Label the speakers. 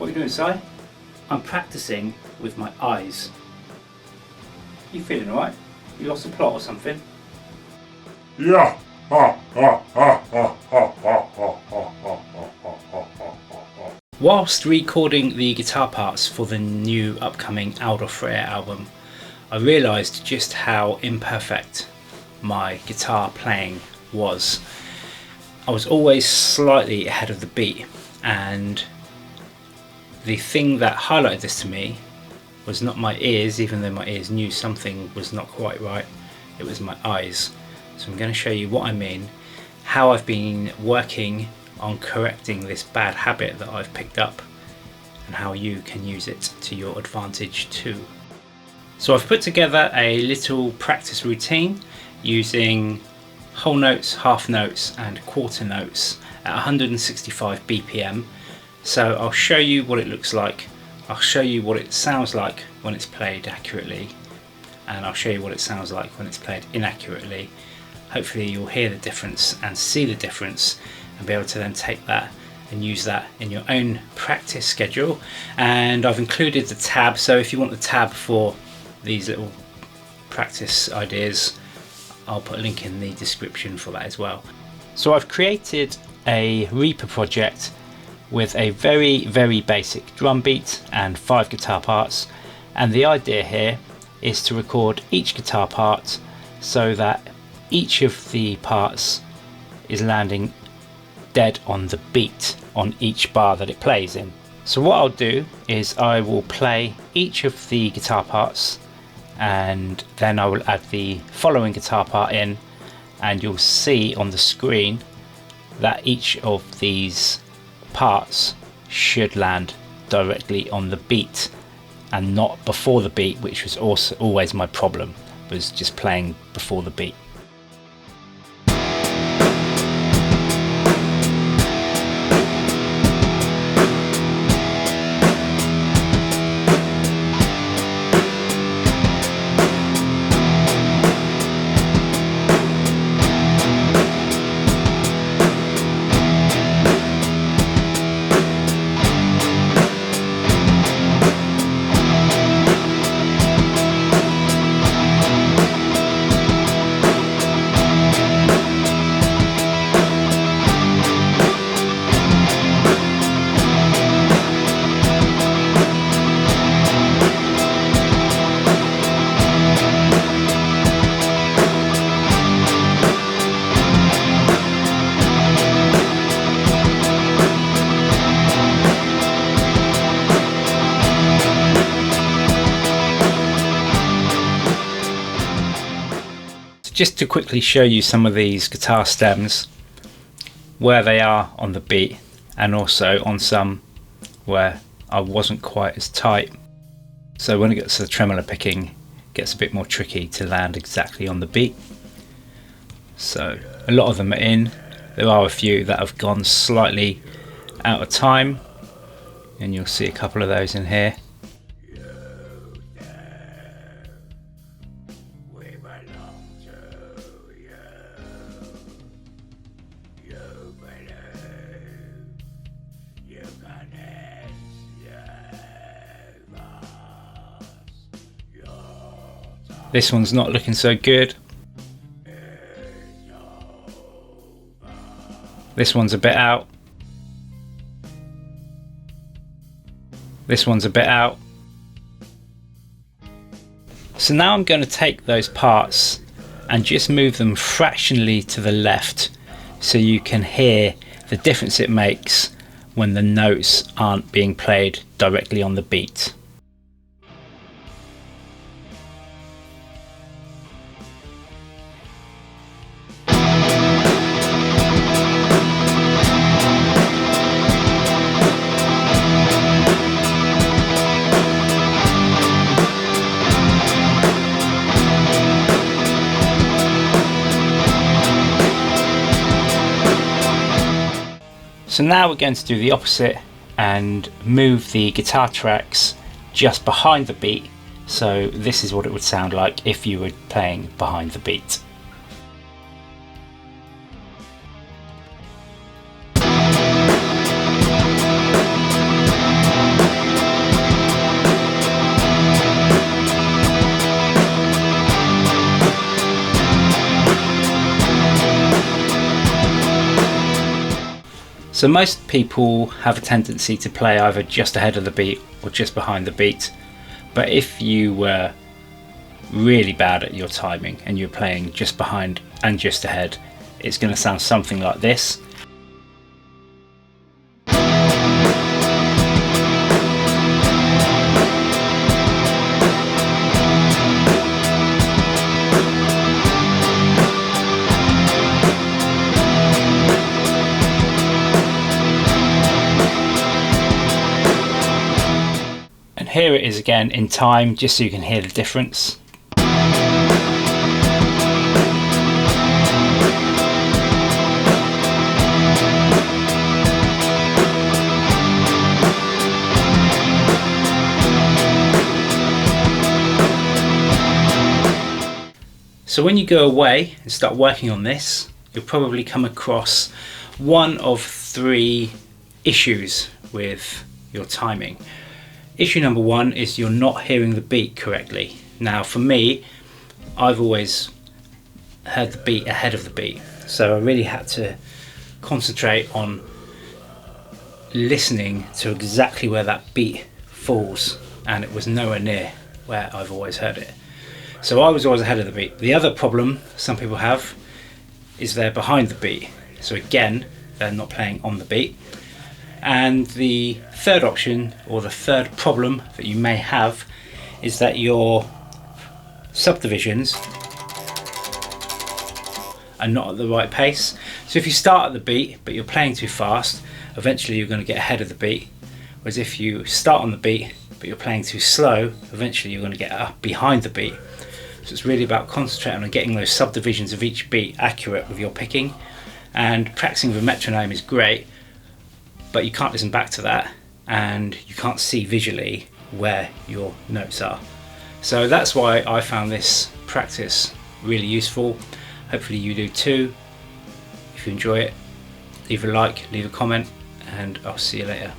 Speaker 1: What are you doing, Si? I'm practicing with my eyes. You feeling alright? You lost the plot or something?
Speaker 2: Yeah.
Speaker 1: Whilst recording the guitar parts for the new upcoming Alder Freyr album, I realised just how imperfect my guitar playing was. I was always slightly ahead of the beat, and the thing that highlighted this to me was not my ears, even though my ears knew something was not quite right, it was my eyes. So I'm going to show you what I mean, how I've been working on correcting this bad habit that I've picked up, and how you can use it to your advantage too. So I've put together a little practice routine using whole notes, half notes and quarter notes at 165 BPM. So I'll show you what it looks like, I'll show you what it sounds like when it's played accurately, and I'll show you what it sounds like when it's played inaccurately. Hopefully you'll hear the difference and see the difference and be able to then take that and use that in your own practice schedule. And I've included the tab, so if you want the tab for these little practice ideas, I'll put a link in the description for that as well. So I've created a Reaper project with a very basic drum beat and 5 guitar parts, and the idea here is to record each guitar part so that each of the parts is landing dead on the beat on each bar that it plays in. So what I'll do is I will play each of the guitar parts, and then I will add the following guitar part in, and you'll see on the screen that each of these parts should land directly on the beat and not before the beat, which was also always my problem, was just playing before the beat. Just to quickly show you some of these guitar stems, where they are on the beat, and also on some where I wasn't quite as tight. So when it gets to the tremolo picking, it gets a bit more tricky to land exactly on the beat. So a lot of them are in. There are a few that have gone slightly out of time, and you'll see a couple of those in here. This one's not looking so good. This one's a bit out. This one's a bit out. So now I'm going to take those parts and just move them fractionally to the left so you can hear the difference it makes when the notes aren't being played directly on the beat. So now we're going to do the opposite and move the guitar tracks just behind the beat. So this is what it would sound like if you were playing behind the beat. So most people have a tendency to play either just ahead of the beat or just behind the beat, but if you were really bad at your timing and you're playing just behind and just ahead, it's going to sound something like this. And here it is again in time, just so you can hear the difference. So when you go away and start working on this, you'll probably come across one of three issues with your timing. Issue number one is you're not hearing the beat correctly. Now for me, I've always heard the beat ahead of the beat, so I really had to concentrate on listening to exactly where that beat falls, and it was nowhere near where I've always heard it. So I was always ahead of the beat. The other problem some people have is they're behind the beat. So again, they're not playing on the beat. And the third option, or the third problem that you may have, is that your subdivisions are not at the right pace. So if you start at the beat but you're playing too fast, eventually you're going to get ahead of the beat. Whereas if you start on the beat but you're playing too slow, eventually you're going to get up behind the beat. So it's really about concentrating on getting those subdivisions of each beat accurate with your picking. And practicing with a metronome is great, but you can't listen back to that and you can't see visually where your notes are. So that's why I found this practice really useful. Hopefully you do too. If you enjoy it, leave a like, leave a comment, and I'll see you later.